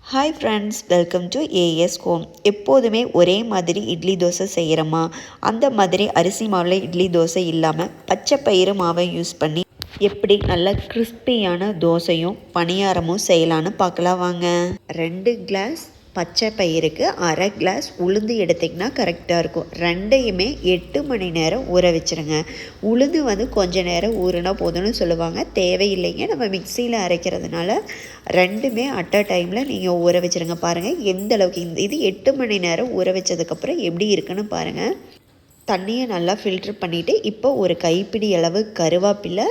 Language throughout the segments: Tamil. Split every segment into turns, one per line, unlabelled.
Hi friends, welcome to as home. எப்போதுமே ஒரே மாதிரி இட்லி தோசை செய்கிறோமா? அந்த மாதிரி அரிசி மாவில் இட்லி தோசை இல்லாமல் பச்சை பயிறு மாவை யூஸ் பண்ணி எப்படி நல்ல கிறிஸ்பியான தோசையும் பணியாரமும் செய்யலான்னு பார்க்கலாம் வாங்க. 2 கிளாஸ் பச்சை பயிருக்கு அரை கிளாஸ் உளுந்து எடுத்திங்கன்னா கரெக்டாக இருக்கும். ரெண்டையுமே 8 மணி நேரம் ஊற வச்சுருங்க. உளுந்து வந்து கொஞ்சம் நேரம் ஊறினா போதும்னு சொல்லுவாங்க, தேவையில்லைங்க. நம்ம மிக்சியில் அரைக்கிறதுனால ரெண்டுமே அட் அ டைமில் நீங்கள் ஊற வச்சுருங்க. பாருங்கள் எந்த அளவுக்கு இது 8 மணி நேரம் ஊற வச்சதுக்கப்புறம் எப்படி இருக்குன்னு பாருங்கள். தண்ணியை நல்லா ஃபில்ட்ரு பண்ணிவிட்டு இப்போ ஒரு கைப்பிடி அளவு கருவேப்பிலை,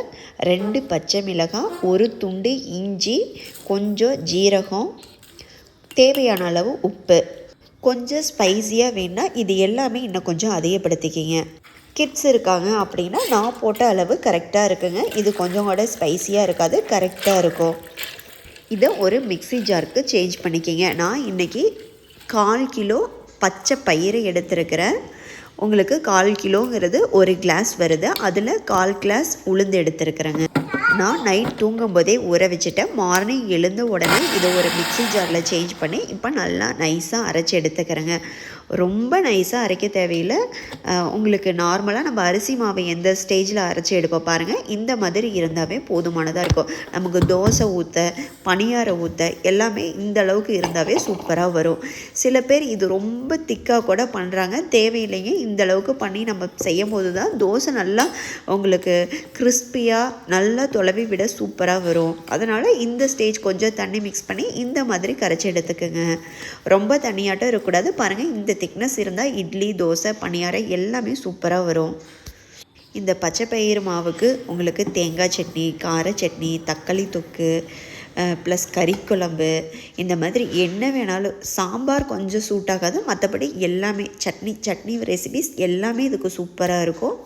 2 பச்சை மிளகாய், ஒரு துண்டு இஞ்சி, கொஞ்சம் ஜீரகம், தேவையான அளவு உப்பு, கொஞ்சம் ஸ்பைஸியாக வேணால் இது எல்லாமே இன்னும் கொஞ்சம் அதிகப்படுத்திக்கிங்க. கிட்ஸ் இருக்காங்க அப்படின்னா நான் போட்ட அளவு கரெக்டாக இருக்குங்க. இது கொஞ்சம் கூட ஸ்பைஸியாக இருக்காது, கரெக்டாக இருக்கும். இதை ஒரு மிக்ஸி ஜாருக்கு சேஞ்ச் பண்ணிக்கிங்க. நான் இன்றைக்கி 1/4 கிலோ பச்சை பயிறு எடுத்துருக்கிறேன். உங்களுக்கு 1/4 கிலோங்கிறது 1 கிளாஸ் வருது. அதில் 1/4 கிளாஸ் உளுந்து எடுத்துருக்குறேங்க. நான் நைட் தூங்கும்போதே ஊற வச்சுட்டேன். மார்னிங் எழுந்த உடனே இதை ஒரு மிக்ஸி ஜாரில் சேஞ்ச் பண்ணி இப்போ நல்லா நைஸாக அரைச்சி எடுத்துக்கிறேங்க. ரொம்ப நைஸாக அரைக்க தேவையில்லை. உங்களுக்கு நார்மலாக நம்ம அரிசி மாவை எந்த ஸ்டேஜில் அரைச்சி எடுப்போம் பாருங்கள், இந்த மாதிரி இருந்தாவே போதுமானதாக இருக்கும். நமக்கு தோசை ஊற்ற, பணியாரம் ஊற்ற எல்லாமே இந்த அளவுக்கு இருந்தாவே சூப்பராக வரும். சில பேர் இது ரொம்ப திக்காக கூட பண்ணுறாங்க, தேவையில்லைங்க. இந்த அளவுக்கு பண்ணி நம்ம செய்யும் போது தான் தோசை நல்லா உங்களுக்கு கிறிஸ்பியாக நல்லா தொலைவி விட சூப்பராக வரும். அதனால் இந்த ஸ்டேஜ் கொஞ்சம் தண்ணி மிக்ஸ் பண்ணி இந்த மாதிரி கரைச்சி எடுத்துக்கோங்க. ரொம்ப தண்ணியாட்டம் இருக்கக்கூடாது. பாருங்கள், இந்த திக்னஸ் இருந்தால் இட்லி, தோசை, பணியாரம் எல்லாமே சூப்பராக வரும். இந்த பச்சை பயிறு மாவுக்கு உங்களுக்கு தேங்காய் சட்னி, கார சட்னி, தக்காளி தொக்கு ப்ளஸ் கறி குழம்பு, இந்த மாதிரி என்ன வேணாலும், சாம்பார் கொஞ்சம் சூட்டாகாது, மற்றபடி எல்லாமே சட்னி ரெசிபிஸ் எல்லாமே இதுக்கு சூப்பராக இருக்கும்.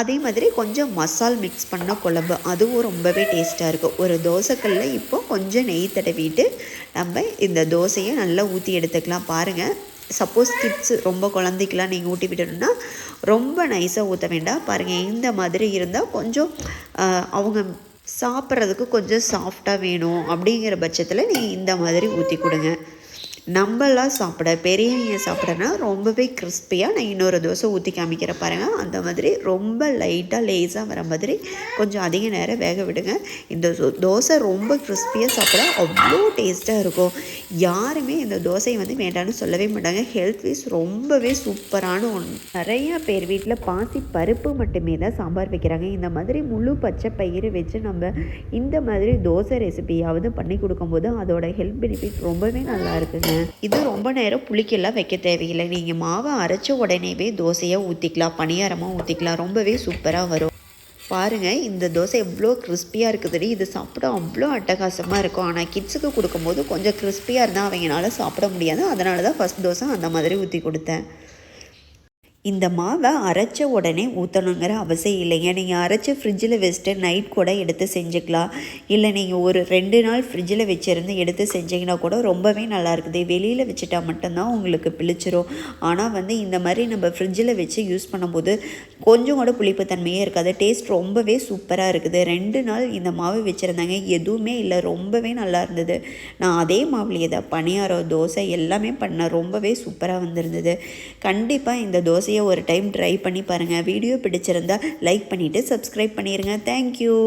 அதே மாதிரி கொஞ்சம் மசால் மிக்ஸ் பண்ண குழம்பு, அதுவும் ரொம்பவே டேஸ்ட்டாக இருக்கும். ஒரு தோசைக்கல்ல இப்போ கொஞ்சம் நெய் தடவிட்டு நம்ம இந்த தோசையை நல்லா ஊற்றி எடுத்துக்கலாம். பாருங்கள், சப்போஸ் கிட்ஸு ரொம்ப குழந்தைக்கெலாம் நீங்கள் ஊட்டி விடணுன்னா ரொம்ப நைஸாக ஊற்ற வேண்டாம். பாருங்கள், இந்த மாதிரி இருந்தால் கொஞ்சம் அவங்க சாப்பிட்றதுக்கு கொஞ்சம் சாஃப்டாக வேணும் அப்படிங்கிற பட்சத்தில் நீங்கள் இந்த மாதிரி ஊற்றி கொடுங்க. நம்மளாம் சாப்பிட, பெரியவங்க சாப்பிடனா ரொம்பவே கிறிஸ்பியாக நான் இன்னொரு தோசை ஊற்றி காமிக்கிற பாருங்கள். அந்த மாதிரி ரொம்ப லைட்டாக லேஸாக வர மாதிரி கொஞ்சம் அதிக நேரம் வேக விடுங்க. இந்த தோசை ரொம்ப கிறிஸ்பியாக சாப்பிட அவ்வளோ டேஸ்ட்டாக இருக்கும். யாருமே இந்த தோசையை வந்து வேண்டான்னு சொல்லவே மாட்டாங்க. ஹெல்த் வைஸ் ரொம்பவே சூப்பரான ஒன்று. நிறையா பேர் வீட்டில் பாசி பருப்பு மட்டுமே தான் சாம்பார் வைக்கிறாங்க. இந்த மாதிரி முழு பச்சை பயிறு வச்சு நம்ம இந்த மாதிரி தோசை ரெசிபியாவது பண்ணி கொடுக்கும்போது அதோட ஹெல்த் பெனிஃபிட் ரொம்பவே நல்லா இருக்குங்க. இது ரொம்ப நேரம் புளிக்கெல்லாம் வைக்க தேவையில்லை. நீங்கள் மாவை அரைச்ச உடனேவே தோசையாக ஊற்றிக்கலாம், பணியாரமாக ஊற்றிக்கலாம், ரொம்பவே சூப்பராக வரும். பாருங்கள், இந்த தோசை எவ்வளோ கிறிஸ்பியாக இருக்குது. இது சாப்பிட அவ்வளோ அட்டகாசமாக இருக்கும். ஆனால் கிட்ஸுக்கு கொடுக்கும்போது கொஞ்சம் கிறிஸ்பியாக இருந்தால் அவங்களால சாப்பிட முடியாது. அதனால தான் ஃபஸ்ட் தோசை அந்த மாதிரி ஊற்றி கொடுத்தேன். இந்த மாவை அரைச்ச உடனே ஊற்றணுங்கிற அவசியம் இல்லைங்க. நீங்கள் அரைச்சி ஃப்ரிட்ஜில் வச்சுட்டு நைட் கூட எடுத்து செஞ்சுக்கலாம். இல்லை நீங்கள் ஒரு 2 நாள் ஃப்ரிட்ஜில் வச்சுருந்து எடுத்து செஞ்சிங்கன்னா கூட ரொம்பவே நல்லா இருக்குது. வெளியில் வச்சுட்டா மட்டும்தான் உங்களுக்கு பிழிச்சிரும். ஆனால் வந்து இந்த மாதிரி நம்ம ஃப்ரிட்ஜில் வச்சு யூஸ் பண்ணும்போது கொஞ்சம் கூட புளிப்பு தன்மையே இருக்காது. டேஸ்ட் ரொம்பவே சூப்பராக இருக்குது. 2 நாள் இந்த மாவு வச்சுருந்தாங்க, எதுவுமே இல்லை, ரொம்பவே நல்லா இருந்தது. நான் அதே மாவுலேயே தான் பணியாரம், தோசை எல்லாமே பண்ணேன். ரொம்பவே சூப்பராக வந்திருந்தது. கண்டிப்பாக இந்த தோசை ஒரு டைம் ட்ரை பண்ணி பாருங்கள். வீடியோ பிடிச்சிருந்தால் லைக் பண்ணிவிட்டு சப்ஸ்கிரைப் பண்ணிடுங்க. தேங்க்யூ.